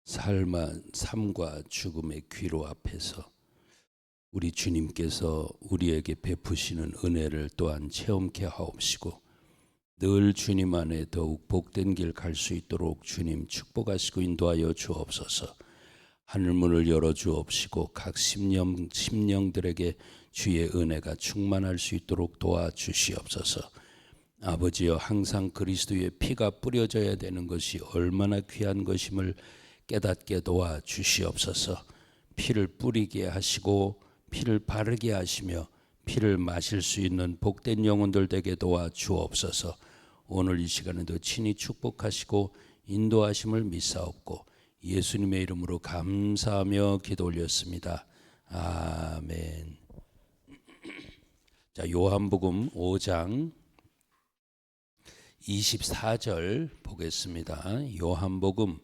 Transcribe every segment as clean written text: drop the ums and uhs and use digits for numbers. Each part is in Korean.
삶과 죽음의 귀로 앞에서 우리 주님께서 우리에게 베푸시는 은혜를 또한 체험케 하옵시고 늘 주님 안에 더욱 복된 길 갈 수 있도록 주님 축복하시고 인도하여 주옵소서. 하늘문을 열어 주옵시고 각 심령들에게 주의 은혜가 충만할 수 있도록 도와주시옵소서. 아버지여, 항상 그리스도의 피가 뿌려져야 되는 것이 얼마나 귀한 것임을 깨닫게 도와주시옵소서. 피를 뿌리게 하시고 피를 바르게 하시며 피를 마실 수 있는 복된 영혼들 되게 도와주옵소서. 오늘 이 시간에도 친히 축복하시고 인도하심을 믿사옵고 예수님의 이름으로 감사하며 기도 올렸습니다. 아멘. 자, 요한복음 5장 24절 보겠습니다. 요한복음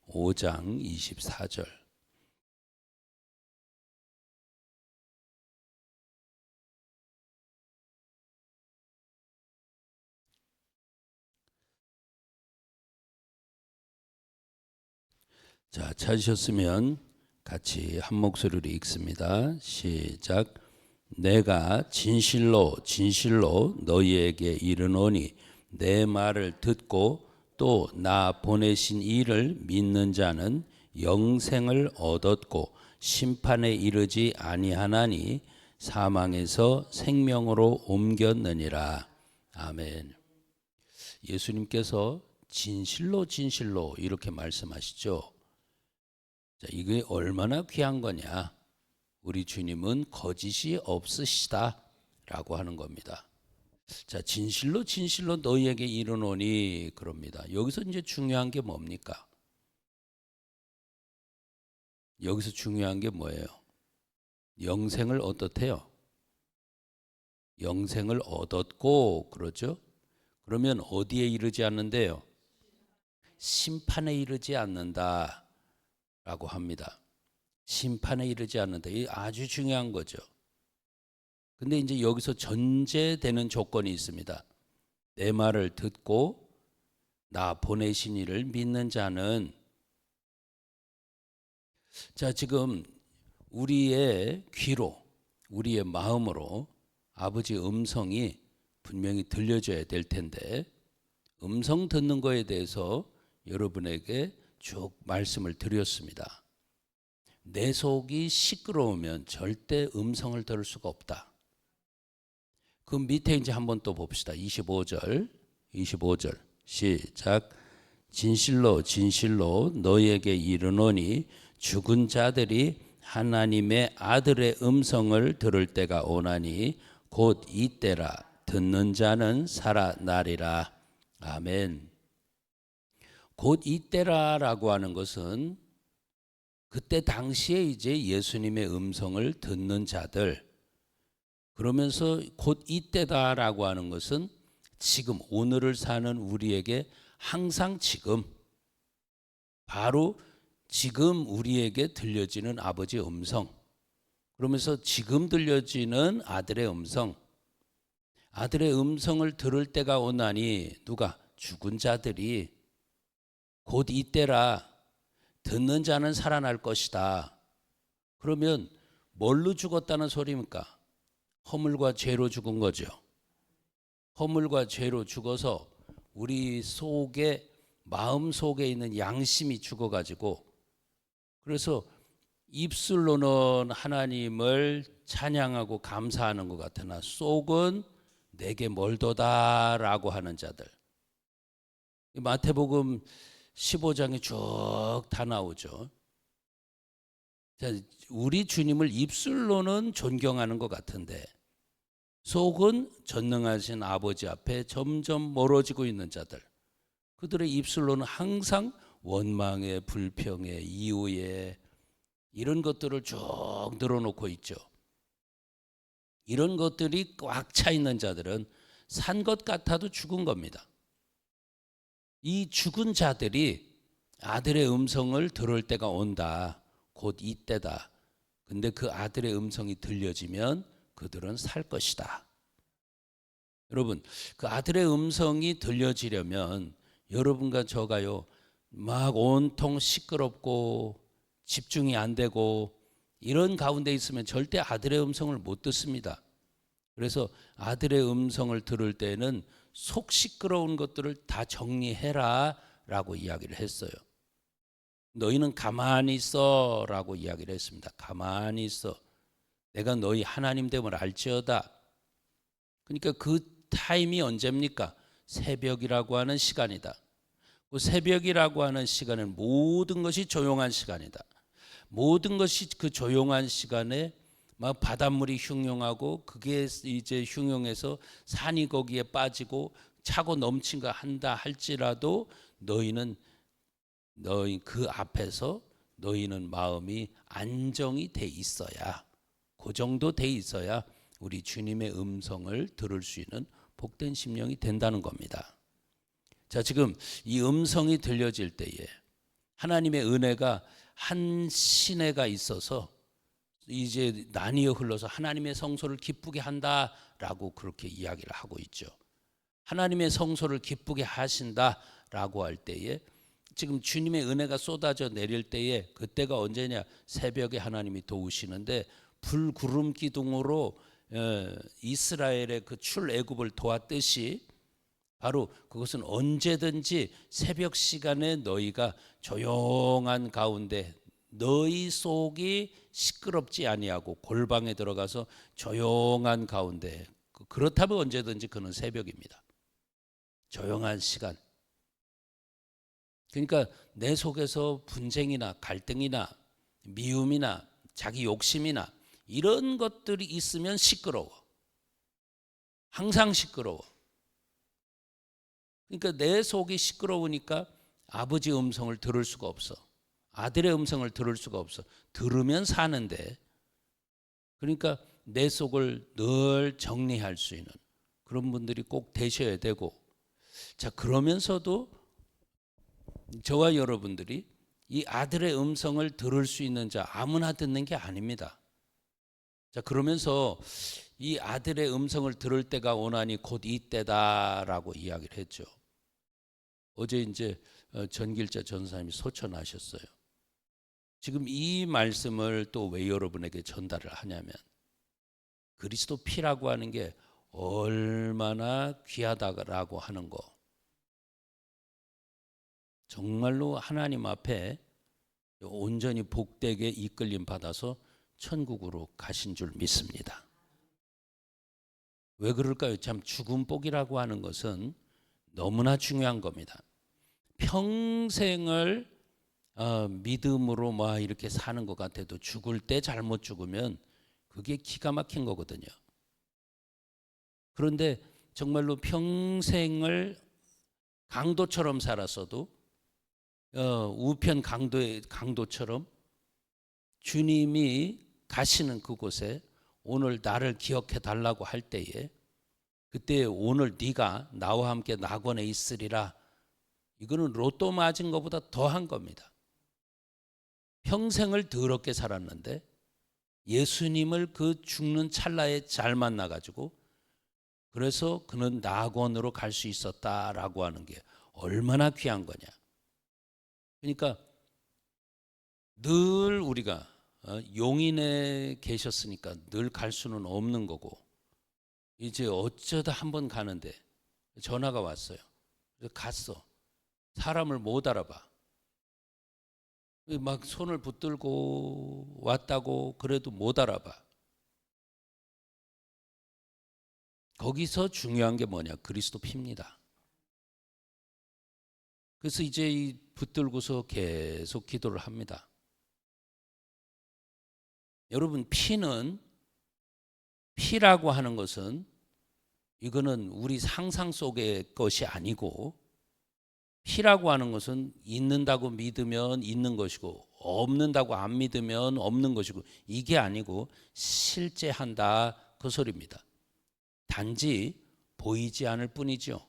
5장 24절. 자, 찾으셨으면 같이 한 목소리로 읽습니다. 시작. 내가 진실로 진실로 너희에게 이르노니 내 말을 듣고 또 나 보내신 이를 믿는 자는 영생을 얻었고 심판에 이르지 아니하나니 사망에서 생명으로 옮겼느니라. 아멘. 예수님께서 진실로 진실로 이렇게 말씀하시죠. 자, 이게 얼마나 귀한 거냐. 우리 주님은 거짓이 없으시다 라고 하는 겁니다. 자, 진실로 진실로 너희에게 이르노니 그럽니다. 여기서 이제 중요한 게 뭡니까? 여기서 중요한 게 뭐예요? 영생을 어떻대요? 영생을 얻었고 그러죠? 그러면 어디에 이르지 않는데요? 심판에 이르지 않는다 라고 합니다. 심판에 이르지 않는다. 이 아주 중요한 거죠. 근데 이제 여기서 전제되는 조건이 있습니다. 내 말을 듣고 나 보내신 이를 믿는 자는, 자, 지금 우리의 귀로, 우리의 마음으로 아버지 음성이 분명히 들려줘야 될 텐데 음성 듣는 거에 대해서 여러분에게 쭉 말씀을 드렸습니다. 내 속이 시끄러우면 절대 음성을 들을 수가 없다. 그 밑에 이제 한번 또 봅시다. 25절 시작. 진실로 진실로 너희에게 이르노니 죽은 자들이 하나님의 아들의 음성을 들을 때가 오나니 곧 이때라. 듣는 자는 살아나리라. 아멘. 곧 이때라라고 하는 것은 그때 당시에 이제 예수님의 음성을 듣는 자들, 그러면서 곧 이때다라고 하는 것은 지금 오늘을 사는 우리에게 항상 지금, 바로 지금 우리에게 들려지는 아버지의 음성, 그러면서 지금 들려지는 아들의 음성, 아들의 음성을 들을 때가 오나니 누가? 죽은 자들이 곧 이때라. 듣는 자는 살아날 것이다. 그러면 뭘로 죽었다는 소리입니까? 허물과 죄로 죽은 거죠. 허물과 죄로 죽어서 우리 속에, 마음 속에 있는 양심이 죽어가지고, 그래서 입술로는 하나님을 찬양하고 감사하는 것 같으나 속은 내게 멀도다라고 하는 자들. 마태복음 15장에 쭉 다 나오죠. 자, 우리 주님을 입술로는 존경하는 것 같은데 속은 전능하신 아버지 앞에 점점 멀어지고 있는 자들, 그들의 입술로는 항상 원망에, 불평에, 이유에 이런 것들을 쭉 늘어놓고 있죠. 이런 것들이 꽉 차 있는 자들은 산 것 같아도 죽은 겁니다. 이 죽은 자들이 아들의 음성을 들을 때가 온다. 곧 이때다. 근데 그 아들의 음성이 들려지면 그들은 살 것이다. 여러분, 그 아들의 음성이 들려지려면 여러분과 저가요, 막 온통 시끄럽고 집중이 안 되고 이런 가운데 있으면 절대 아들의 음성을 못 듣습니다. 그래서 아들의 음성을 들을 때는 속 시끄러운 것들을 다 정리해라 라고 이야기를 했어요. 너희는 가만히 있어 라고 이야기를 했습니다. 가만히 있어. 내가 너희 하나님 됨을 알지어다. 그러니까 그 타임이 언제입니까? 새벽이라고 하는 시간이다. 그 새벽이라고 하는 시간은 모든 것이 조용한 시간이다. 모든 것이 그 조용한 시간에 막 바닷물이 흉흉하고 그게 이제 흉흉해서 산이 거기에 빠지고 차고 넘친가 한다 할지라도 너희 그 앞에서 너희는 마음이 안정이 돼 있어야, 그 정도 돼 있어야 우리 주님의 음성을 들을 수 있는 복된 심령이 된다는 겁니다. 자, 지금 이 음성이 들려질 때에 하나님의 은혜가 한 시내가 있어서 이제 나뉘어 흘러서 하나님의 성소를 기쁘게 한다라고 그렇게 이야기를 하고 있죠. 하나님의 성소를 기쁘게 하신다라고 할 때에 지금 주님의 은혜가 쏟아져 내릴 때에 그때가 언제냐? 새벽에 하나님이 도우시는데 불구름 기둥으로 이스라엘의 그 출애굽을 도왔듯이 바로 그것은 언제든지 새벽 시간에 너희가 조용한 가운데 너희 속이 시끄럽지 아니하고 골방에 들어가서 조용한 가운데, 그렇다면 언제든지 그는 새벽입니다. 조용한 시간. 그러니까 내 속에서 분쟁이나 갈등이나 미움이나 자기 욕심이나 이런 것들이 있으면 시끄러워. 항상 시끄러워. 그러니까 내 속이 시끄러우니까 아버지 음성을 들을 수가 없어. 아들의 음성을 들을 수가 없어. 들으면 사는데. 그러니까 내 속을 늘 정리할 수 있는 그런 분들이 꼭 되셔야 되고, 자, 그러면서도 저와 여러분들이 이 아들의 음성을 들을 수 있는 자 아무나 듣는 게 아닙니다. 자, 그러면서 이 아들의 음성을 들을 때가 오나니 곧 이때다라고 이야기를 했죠. 어제 이제 전길자 전사님이 소천하셨어요. 지금 이 말씀을 또 왜 여러분에게 전달을 하냐면 그리스도 피라고 하는 게 얼마나 귀하다라고 하는 거, 정말로 하나님 앞에 온전히 복되게 이끌림 받아서 천국으로 가신 줄 믿습니다. 왜 그럴까요? 참 죽음복이라고 하는 것은 너무나 중요한 겁니다. 평생을 믿음으로 막 이렇게 사는 것 같아도 죽을 때 잘못 죽으면 그게 기가 막힌 거거든요. 그런데 정말로 평생을 강도처럼 살았어도 우편 강도처럼 주님이 가시는 그곳에 오늘 나를 기억해 달라고 할 때에 그때 오늘 네가 나와 함께 낙원에 있으리라, 이거는 로또 맞은 것보다 더한 겁니다. 평생을 더럽게 살았는데 예수님을 그 죽는 찰나에 잘 만나가지고 그래서 그는 낙원으로 갈 수 있었다라고 하는 게 얼마나 귀한 거냐. 그러니까 늘 우리가 용인에 계셨으니까 늘 갈 수는 없는 거고, 이제 어쩌다 한번 가는데 전화가 왔어요. 그래서 갔어. 사람을 못 알아봐. 막 손을 붙들고 왔다고 그래도 못 알아봐. 거기서 중요한 게 뭐냐? 그리스도 피입니다. 그래서 이제 이 붙들고서 계속 기도를 합니다. 여러분, 피라고 하는 것은 이거는 우리 상상 속의 것이 아니고, 피라고 하는 것은 있는다고 믿으면 있는 것이고 없는다고 안 믿으면 없는 것이고, 이게 아니고 실제 한다 그 소리입니다. 단지 보이지 않을 뿐이죠.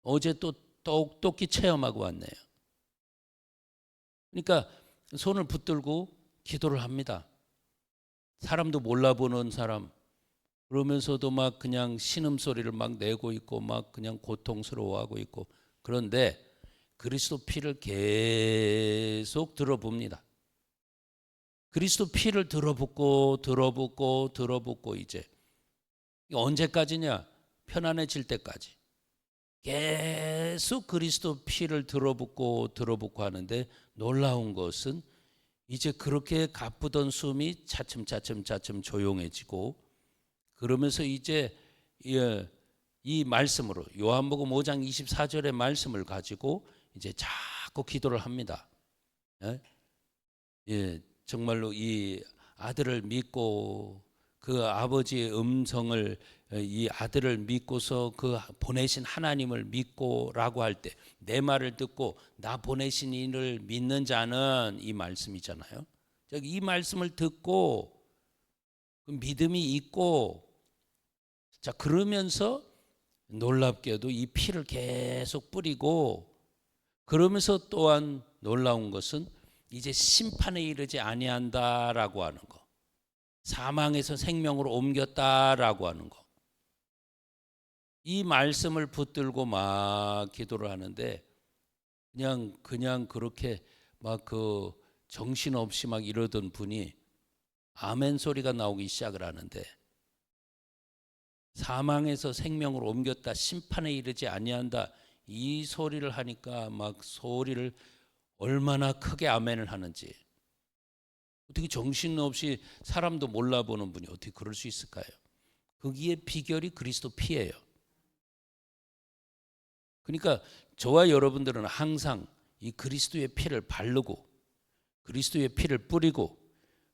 어제 또 똑똑히 체험하고 왔네요. 그러니까 손을 붙들고 기도를 합니다. 사람도 몰라보는 사람, 그러면서도 막 그냥 신음소리를 막 내고 있고 막 그냥 고통스러워하고 있고, 그런데 그리스도 피를 계속 들어봅니다. 그리스도 피를 들어붓고 이제 언제까지냐? 편안해질 때까지 계속 그리스도 피를 들어붓고 하는데, 놀라운 것은 이제 그렇게 가쁘던 숨이 차츰 조용해지고, 그러면서 이제 이 말씀으로 요한복음 5장 24절의 말씀을 가지고 이제 자꾸 기도를 합니다. 정말로 이 아들을 믿고 그 아버지의 음성을, 이 아들을 믿고서 그 보내신 하나님을 믿고라고 할 때, 내 말을 듣고 나 보내신 이를 믿는 자는, 이 말씀이잖아요. 이 말씀을 듣고 그 믿음이 있고, 자 그러면서 놀랍게도 이 피를 계속 뿌리고, 그러면서 또한 놀라운 것은 이제 심판에 이르지 아니한다라고 하는 거, 사망에서 생명으로 옮겼다라고 하는 거, 이 말씀을 붙들고 막 기도를 하는데, 그냥 그렇게 막 그 정신없이 막 이러던 분이 아멘 소리가 나오기 시작을 하는데, 사망에서 생명으로 옮겼다, 심판에 이르지 아니한다, 이 소리를 하니까 막 소리를 얼마나 크게 아멘을 하는지, 어떻게 정신없이 사람도 몰라보는 분이 어떻게 그럴 수 있을까요? 거기에 비결이 그리스도 피예요. 그러니까 저와 여러분들은 항상 이 그리스도의 피를 바르고 그리스도의 피를 뿌리고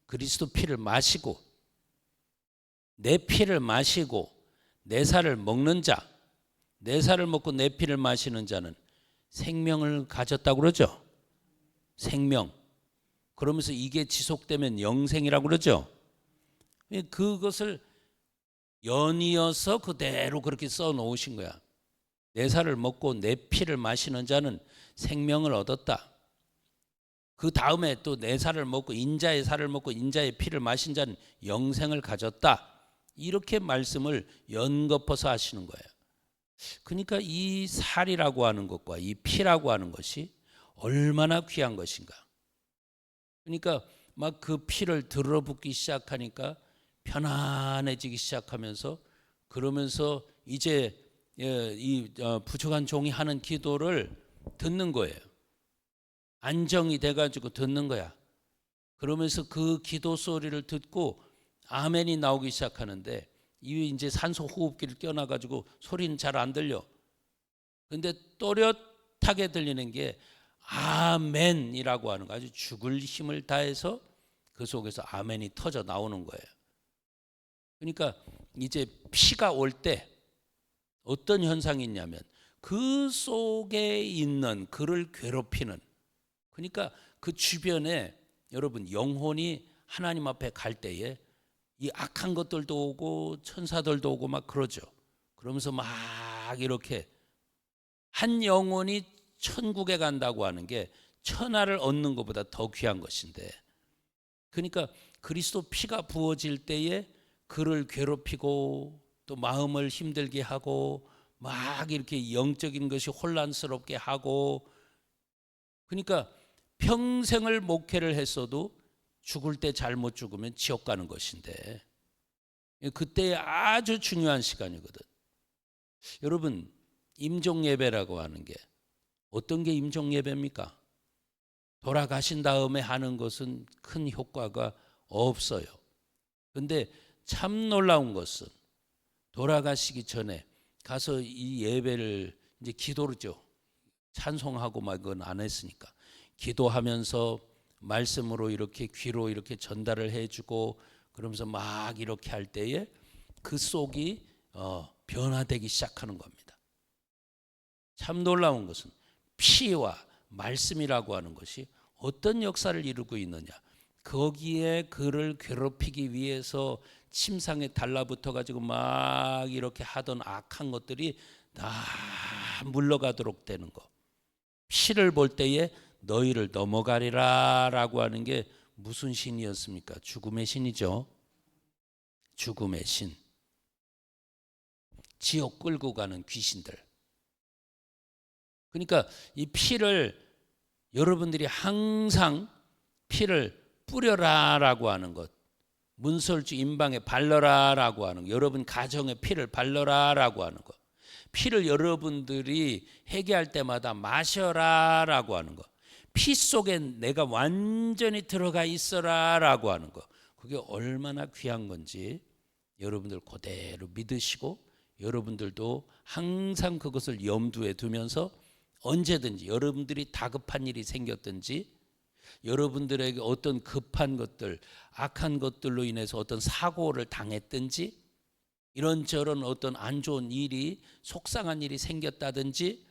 그리스도 피를 마시고, 내 피를 마시고 내 살을 먹는 자, 내 살을 먹고 내 피를 마시는 자는 생명을 가졌다고 그러죠. 생명. 그러면서 이게 지속되면 영생이라고 그러죠. 그것을 연이어서 그대로 그렇게 써 놓으신 거야. 내 살을 먹고 내 피를 마시는 자는 생명을 얻었다. 그 다음에 또 내 살을 먹고 인자의 살을 먹고 인자의 피를 마신 자는 영생을 가졌다. 이렇게 말씀을 연거퍼서 하시는 거예요. 그러니까 이 살이라고 하는 것과 이 피라고 하는 것이 얼마나 귀한 것인가. 그러니까 막 그 피를 들어붓기 시작하니까 편안해지기 시작하면서, 그러면서 이제 이 부족한 종이 하는 기도를 듣는 거예요. 안정이 돼가지고 듣는 거야. 그러면서 그 기도 소리를 듣고 아멘이 나오기 시작하는데, 이 이제 산소 호흡기를 껴놔가지고 소리는 잘 안 들려. 근데 또렷하게 들리는 게 아멘이라고 하는 거, 아주 죽을 힘을 다해서 그 속에서 아멘이 터져 나오는 거예요. 그러니까 이제 피가 올 때 어떤 현상이 있냐면, 그 속에 있는 그를 괴롭히는, 그러니까 그 주변에 여러분 영혼이 하나님 앞에 갈 때에 이 악한 것들도 오고 천사들도 오고 막 그러죠. 그러면서 막 이렇게 한 영혼이 천국에 간다고 하는 게 천하를 얻는 것보다 더 귀한 것인데, 그러니까 그리스도 피가 부어질 때에 그를 괴롭히고 또 마음을 힘들게 하고 막 이렇게 영적인 것이 혼란스럽게 하고, 그러니까 평생을 목회를 했어도 죽을 때 잘못 죽으면 지옥 가는 것인데, 그때 아주 중요한 시간이거든. 여러분, 임종 예배라고 하는 게 어떤 게 임종 예배입니까? 돌아가신 다음에 하는 것은 큰 효과가 없어요. 근데 참 놀라운 것은 돌아가시기 전에 가서 이 예배를 이제 기도로죠. 찬송하고 막 그건 안 했으니까 기도하면서 말씀으로 이렇게 귀로 이렇게 전달을 해주고, 그러면서 막 이렇게 할 때에 그 속이 변화되기 시작하는 겁니다. 참 놀라운 것은 피와 말씀이라고 하는 것이 어떤 역사를 이루고 있느냐, 거기에 그를 괴롭히기 위해서 침상에 달라붙어 가지고 막 이렇게 하던 악한 것들이 다 물러가도록 되는 거. 피를 볼 때에 너희를 넘어가리라 라고 하는 게 무슨 신이었습니까? 죽음의 신이죠. 죽음의 신. 지옥 끌고 가는 귀신들. 그러니까 이 피를 여러분들이 항상 피를 뿌려라라고 하는 것, 문설주 임방에 발라라라고 하는 것, 여러분 가정에 피를 발라라라고 하는 것, 피를 여러분들이 회개할 때마다 마셔라라고 하는 것, 피 속에 내가 완전히 들어가 있어라라고 하는 것, 그게 얼마나 귀한 건지 여러분들 그대로 믿으시고 여러분들도 항상 그것을 염두에 두면서 언제든지 여러분들이 다급한 일이 생겼든지 여러분들에게 어떤 급한 것들, 악한 것들로 인해서 어떤 사고를 당했든지 이런저런 어떤 안 좋은 일이, 속상한 일이 생겼다든지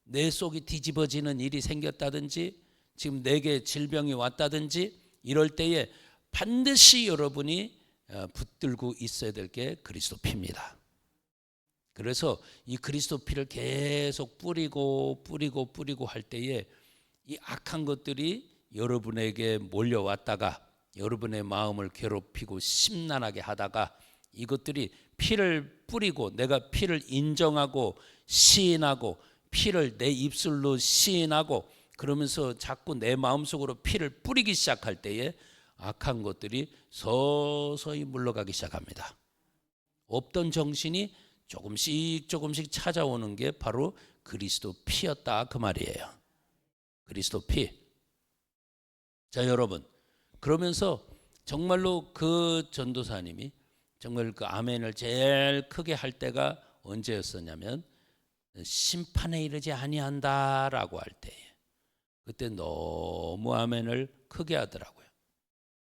내 속이 뒤집어지는 일이 생겼다든지 지금 내게 질병이 왔다든지 이럴 때에 반드시 여러분이 붙들고 있어야 될 게 그리스도 피입니다. 그래서 이 그리스도 피를 계속 뿌리고 할 때에 이 악한 것들이 여러분에게 몰려왔다가 여러분의 마음을 괴롭히고 심란하게 하다가 이것들이 피를 뿌리고 내가 피를 인정하고 시인하고 피를 내 입술로 시인하고 그러면서 자꾸 내 마음속으로 피를 뿌리기 시작할 때에 악한 것들이 서서히 물러가기 시작합니다. 없던 정신이 조금씩 찾아오는 게 바로 그리스도 피였다 그 말이에요. 그리스도 피. 자 여러분, 그러면서 정말로 그 전도사님이 정말 그 아멘을 제일 크게 할 때가 언제였었냐면 심판에 이르지 아니한다라고 할 때에 그때 너무 아멘을 크게 하더라고요.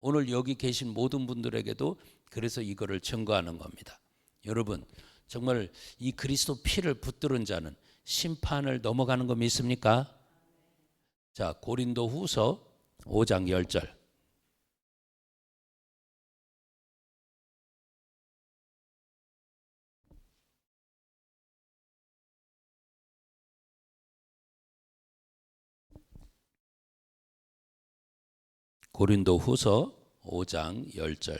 오늘 여기 계신 모든 분들에게도 그래서 이거를 증거하는 겁니다. 여러분 정말 이 그리스도 피를 붙들은 자는 심판을 넘어가는 거 믿습니까? 자 고린도 후서 5장 10절 고린도 후서 5장 10절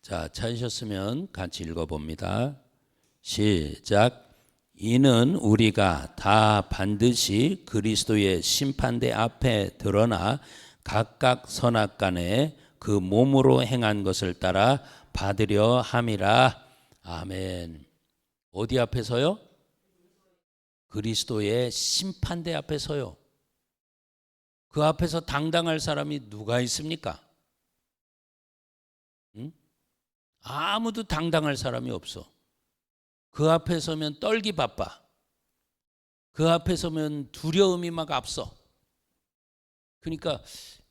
자 찾으셨으면 같이 읽어봅니다. 시작. 이는 우리가 다 반드시 그리스도의 심판대 앞에 드러나 각각 선악간에 그 몸으로 행한 것을 따라 받으려 함이라. 아멘. 어디 앞에서요? 그리스도의 심판대 앞에서요. 그 앞에서 당당할 사람이 누가 있습니까? 응? 아무도 당당할 사람이 없어. 그 앞에 서면 떨기 바빠. 그 앞에 서면 두려움이 막 앞서. 그러니까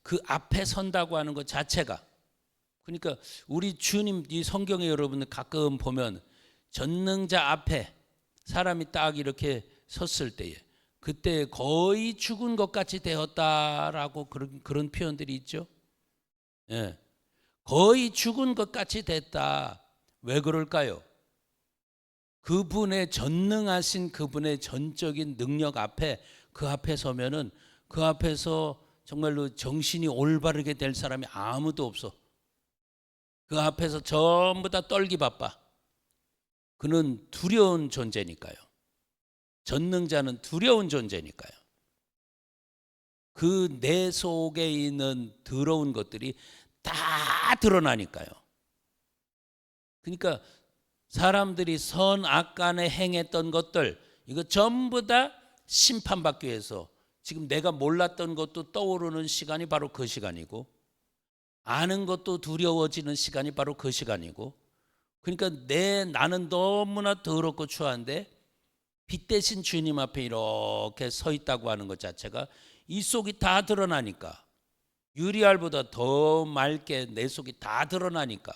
그 앞에 선다고 하는 것 자체가, 그러니까 우리 주님 이 성경에 여러분들 가끔 보면 전능자 앞에 사람이 딱 이렇게 섰을 때에 그때 거의 죽은 것 같이 되었다라고 그런 표현들이 있죠. 예. 거의 죽은 것 같이 됐다. 왜 그럴까요? 그분의 전능하신 그분의 전적인 능력 앞에 그 앞에 서면은 그 앞에서 정말로 정신이 올바르게 될 사람이 아무도 없어. 그 앞에서 전부 다 떨기 바빠. 그는 두려운 존재니까요. 전능자는 두려운 존재니까요. 그 내 속에 있는 더러운 것들이 다 드러나니까요. 그러니까 사람들이 선악간에 행했던 것들 이거 전부 다 심판받기 위해서 지금 내가 몰랐던 것도 떠오르는 시간이 바로 그 시간이고 아는 것도 두려워지는 시간이 바로 그 시간이고 그러니까 나는 너무나 더럽고 추한데 빛 대신 주님 앞에 이렇게 서 있다고 하는 것 자체가 이 속이 다 드러나니까 유리알보다 더 맑게 내 속이 다 드러나니까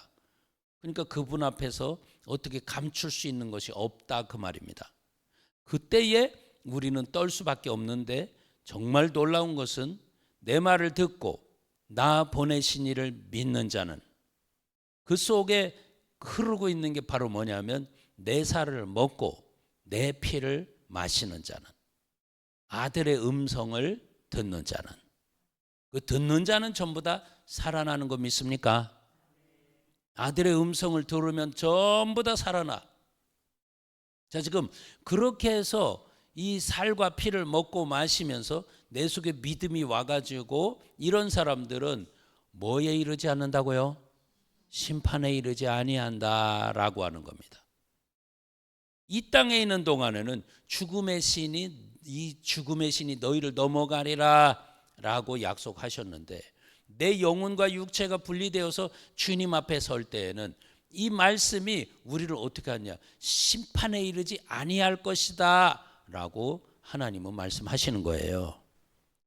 그러니까 그분 앞에서 어떻게 감출 수 있는 것이 없다 그 말입니다. 그때에 우리는 떨 수밖에 없는데 정말 놀라운 것은 내 말을 듣고 나 보내신 이를 믿는 자는 그 속에 흐르고 있는 게 바로 뭐냐면 내 살을 먹고 내 피를 마시는 자는 아들의 음성을 듣는 자는 그 듣는 자는 전부 다 살아나는 거 믿습니까? 아들의 음성을 들으면 전부 다 살아나. 자, 지금 그렇게 해서 이 살과 피를 먹고 마시면서 내 속에 믿음이 와가지고 이런 사람들은 뭐에 이르지 않는다고요? 심판에 이르지 아니한다라고 하는 겁니다. 이 땅에 있는 동안에는 죽음의 신이 너희를 넘어가리라 라고 약속하셨는데, 내 영혼과 육체가 분리되어서 주님 앞에 설 때에는 이 말씀이 우리를 어떻게 하냐, 심판에 이르지 아니할 것이다 라고 하나님은 말씀하시는 거예요.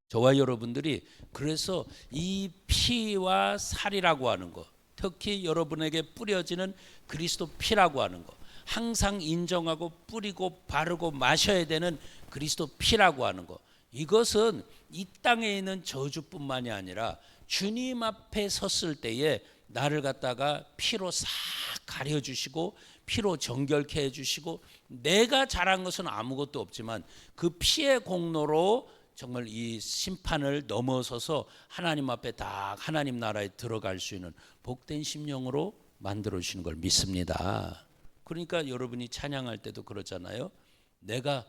저와 여러분들이 그래서 이 피와 살이라고 하는 것, 특히 여러분에게 뿌려지는 그리스도 피라고 하는 것, 항상 인정하고 뿌리고 바르고 마셔야 되는 그리스도 피라고 하는 것, 이것은 이 땅에 있는 저주뿐만이 아니라 주님 앞에 섰을 때에 나를 갖다가 피로 싹 가려주시고 피로 정결케 해주시고, 내가 잘한 것은 아무것도 없지만 그 피의 공로로 정말 이 심판을 넘어서서 하나님 앞에 딱 하나님 나라에 들어갈 수 있는 복된 심령으로 만들어 주시는 걸 믿습니다. 그러니까 여러분이 찬양할 때도 그러잖아요. 내가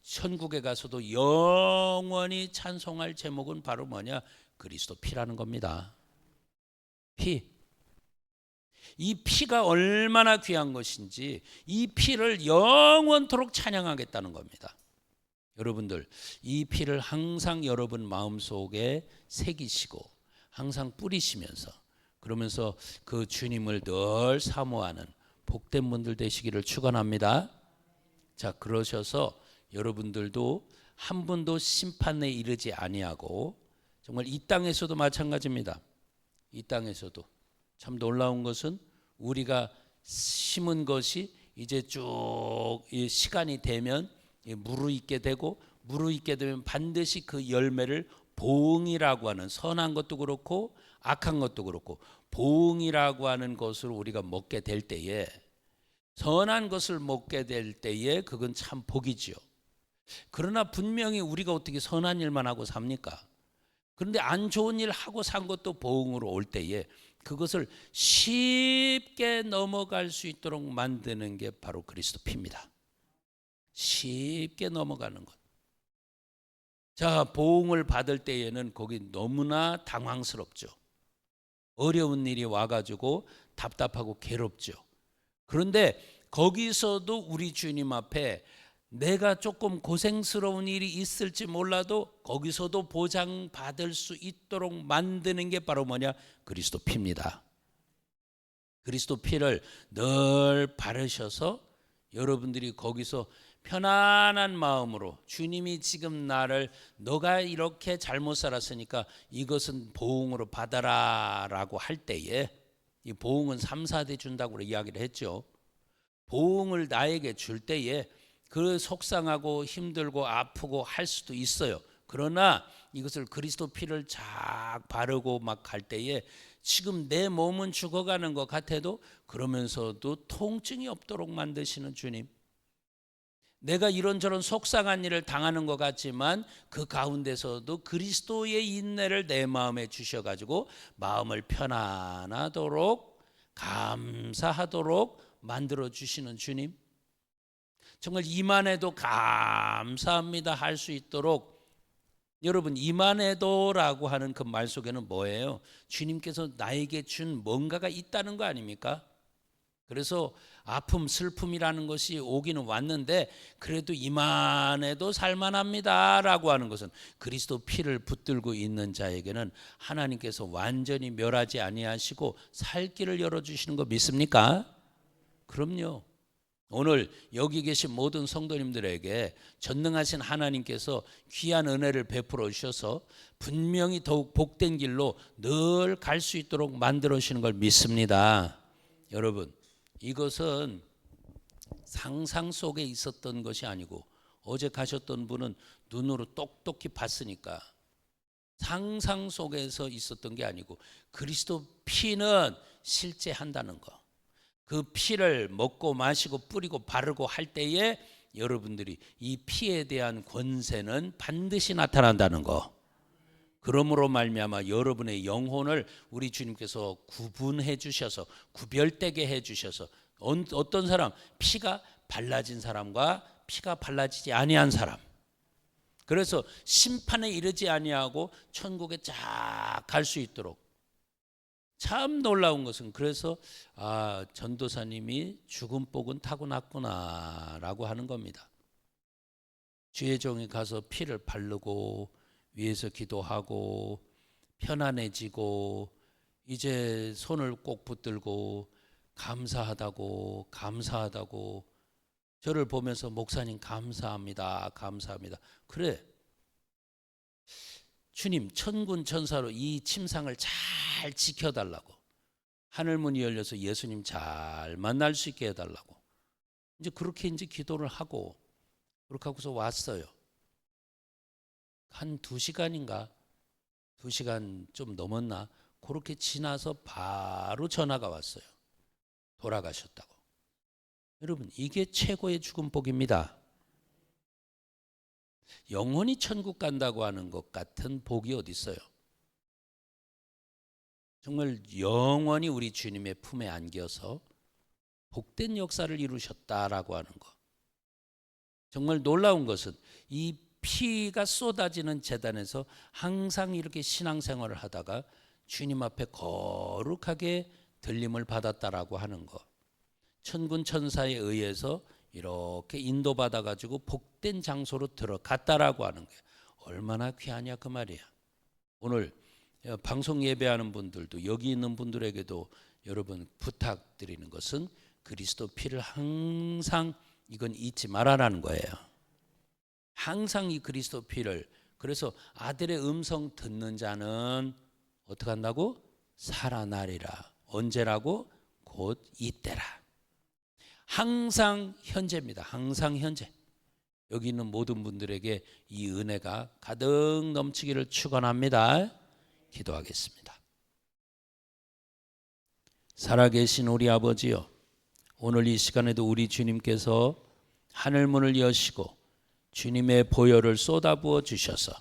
천국에 가서도 영원히 찬송할 제목은 바로 뭐냐? 그리스도 피라는 겁니다. 피. 이 피가 얼마나 귀한 것인지 이 피를 영원토록 찬양하겠다는 겁니다. 여러분들, 이 피를 항상 여러분 마음속에 새기시고 항상 뿌리시면서, 그러면서 그 주님을 늘 사모하는 복된 분들 되시기를 축원합니다. 자, 그러셔서 여러분들도 한 분도 심판에 이르지 아니하고, 정말 이 땅에서도 마찬가지입니다. 이 땅에서도 참 놀라운 것은 우리가 심은 것이 이제 쭉 시간이 되면 무르익게 되고, 무르익게 되면 반드시 그 열매를 보응이라고 하는, 선한 것도 그렇고 악한 것도 그렇고 보응이라고 하는 것을 우리가 먹게 될 때에, 선한 것을 먹게 될 때에 그건 참 복이지요. 그러나 분명히 우리가 어떻게 선한 일만 하고 삽니까? 그런데 안 좋은 일 하고 산 것도 보응으로 올 때에 그것을 쉽게 넘어갈 수 있도록 만드는 게 바로 그리스도 피입니다. 쉽게 넘어가는 것. 자, 보응을 받을 때에는 거기 너무나 당황스럽죠. 어려운 일이 와가지고 답답하고 괴롭죠. 그런데 거기서도 우리 주님 앞에 내가 조금 고생스러운 일이 있을지 몰라도 거기서도 보장받을 수 있도록 만드는 게 바로 뭐냐? 그리스도 피입니다. 그리스도 피를 늘 바르셔서 여러분들이 거기서 편안한 마음으로, 주님이 지금 나를 너가 이렇게 잘못 살았으니까 이것은 보응으로 받아라 라고 할 때에, 이 보응은 3, 4대 준다고 이야기를 했죠. 보응을 나에게 줄 때에 그 속상하고 힘들고 아프고 할 수도 있어요. 그러나 이것을 그리스도 피를 쫙 바르고 막 할 때에 지금 내 몸은 죽어가는 것 같아도 그러면서도 통증이 없도록 만드시는 주님, 내가 이런저런 속상한 일을 당하는 것 같지만 그 가운데서도 그리스도의 인내를 내 마음에 주셔가지고 마음을 편안하도록 감사하도록 만들어 주시는 주님, 정말 이만해도 감사합니다 할 수 있도록, 여러분 이만해도라고 하는 그 말 속에는 뭐예요? 주님께서 나에게 준 뭔가가 있다는 거 아닙니까? 그래서 아픔, 슬픔이라는 것이 오기는 왔는데 그래도 이만해도 살만합니다 라고 하는 것은 그리스도 피를 붙들고 있는 자에게는 하나님께서 완전히 멸하지 아니하시고 살 길을 열어주시는 거 믿습니까? 그럼요. 오늘 여기 계신 모든 성도님들에게 전능하신 하나님께서 귀한 은혜를 베풀어 주셔서 분명히 더욱 복된 길로 늘 갈 수 있도록 만들어 주시는 걸 믿습니다. 여러분, 이것은 상상 속에 있었던 것이 아니고, 어제 가셨던 분은 눈으로 똑똑히 봤으니까 상상 속에서 있었던 게 아니고 그리스도 피는 실제 한다는 거, 그 피를 먹고 마시고 뿌리고 바르고 할 때에 여러분들이 이 피에 대한 권세는 반드시 나타난다는 거, 그러므로 말미암아 여러분의 영혼을 우리 주님께서 구분해 주셔서 구별되게 해 주셔서, 어떤 사람 피가 발라진 사람과 피가 발라지지 아니한 사람. 그래서 심판에 이르지 아니하고 천국에 쫙 갈 수 있도록. 참 놀라운 것은 그래서 전도사님이 죽은 복은 타고났구나라고 하는 겁니다. 주의 종이 가서 피를 바르고 위에서 기도하고 편안해지고 이제 손을 꼭 붙들고 감사하다고 저를 보면서 목사님 감사합니다. 그래, 주님 천군 천사로 이 침상을 잘 지켜달라고, 하늘문이 열려서 예수님 잘 만날 수 있게 해달라고 이제 그렇게 이제 기도를 하고 그렇게 하고서 왔어요. 한 2시간인가 2시간 좀 넘었나 그렇게 지나서 바로 전화가 왔어요. 돌아가셨다고. 여러분, 이게 최고의 죽음 복입니다. 영원히 천국 간다고 하는 것 같은 복이 어디 있어요? 정말 영원히 우리 주님의 품에 안겨서 복된 역사를 이루셨다라고 하는 것. 정말 놀라운 것은 이 피가 쏟아지는 제단에서 항상 이렇게 신앙생활을 하다가 주님 앞에 거룩하게 들림을 받았다라고 하는 것. 천군 천사에 의해서 이렇게 인도받아 가지고 복된 장소로 들어갔다라고 하는 게 얼마나 귀하냐 그 말이야. 오늘 방송 예배하는 분들도 여기 있는 분들에게도 여러분 부탁드리는 것은 그리스도 피를 항상 이건 잊지 말아라는 거예요. 항상 이 그리스도 피를. 그래서 아들의 음성 듣는 자는 어떻게 한다고? 살아나리라. 언제라고? 곧 이때라. 항상 현재입니다. 항상 현재. 여기 있는 모든 분들에게 이 은혜가 가득 넘치기를 축원합니다. 기도하겠습니다. 살아계신 우리 아버지요, 오늘 이 시간에도 우리 주님께서 하늘문을 여시고 주님의 보혈을 쏟아부어 주셔서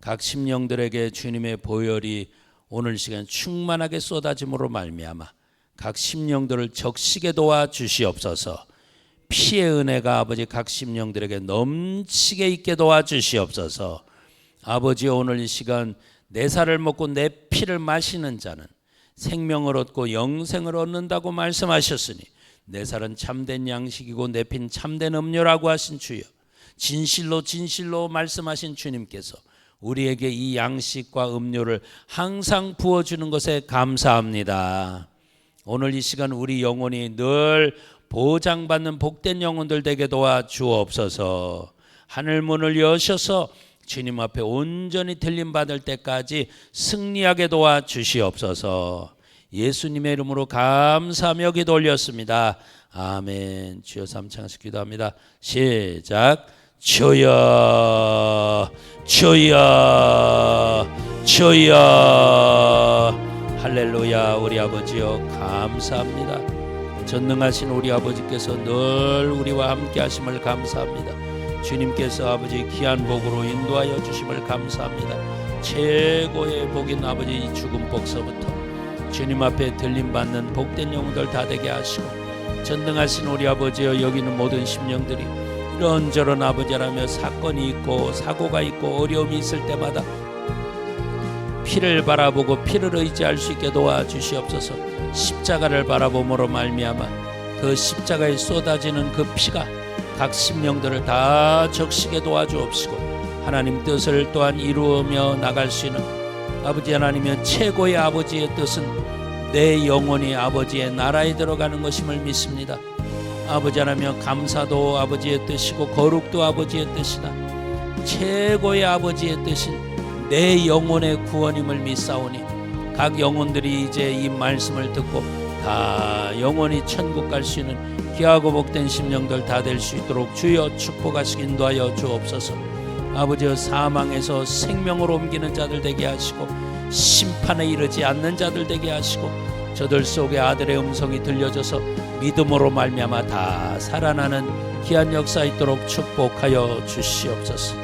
각 심령들에게 주님의 보혈이 오늘 시간 충만하게 쏟아짐으로 말미암아 각 심령들을 적시게 도와 주시옵소서. 피의 은혜가 아버지 각 심령들에게 넘치게 있게 도와 주시옵소서. 아버지, 오늘 이 시간 내 살을 먹고 내 피를 마시는 자는 생명을 얻고 영생을 얻는다고 말씀하셨으니 내 살은 참된 양식이고 내 피는 참된 음료라고 하신 주여, 진실로 말씀하신 주님께서 우리에게 이 양식과 음료를 항상 부어주는 것에 감사합니다. 오늘 이 시간 우리 영혼이 늘 보장받는 복된 영혼들 되게 도와 주옵소서. 하늘문을 여셔서 주님 앞에 온전히 들림받을 때까지 승리하게 도와 주시옵소서. 예수님의 이름으로 감사하며 기도 올렸습니다. 아멘. 주여 삼창에서 기도합니다. 시작. 주여 할렐루야. 우리 아버지여 감사합니다. 전능하신 우리 아버지께서 늘 우리와 함께 하심을 감사합니다. 주님께서 아버지 귀한 복으로 인도하여 주심을 감사합니다. 최고의 복인 아버지 이 죽음 복서부터 주님 앞에 들림받는 복된 영혼들 다 되게 하시고, 전능하신 우리 아버지여 여기 있는 모든 심령들이 이런저런 아버지라며 사건이 있고 사고가 있고 어려움이 있을 때마다 피를 바라보고 피를 의지할 수 있게 도와주시옵소서. 십자가를 바라봄으로 말미암아 그 십자가에 쏟아지는 그 피가 각 심령들을 다 적시게 도와주옵시고, 하나님 뜻을 또한 이루며 나갈 수 있는 아버지 하나님의 최고의 아버지의 뜻은 내 영혼이 아버지의 나라에 들어가는 것임을 믿습니다. 아버지 하나님, 감사도 아버지의 뜻이고 거룩도 아버지의 뜻이다. 최고의 아버지의 뜻인 내 영혼의 구원임을 믿사오니 각 영혼들이 이제 이 말씀을 듣고 다 영원히 천국 갈 수 있는 귀하고 복된 심령들 다 될 수 있도록 주여 축복하시기 인도하여 주옵소서. 아버지여, 사망에서 생명으로 옮기는 자들 되게 하시고 심판에 이르지 않는 자들 되게 하시고 저들 속에 아들의 음성이 들려져서 믿음으로 말미암아 다 살아나는 귀한 역사 있도록 축복하여 주시옵소서.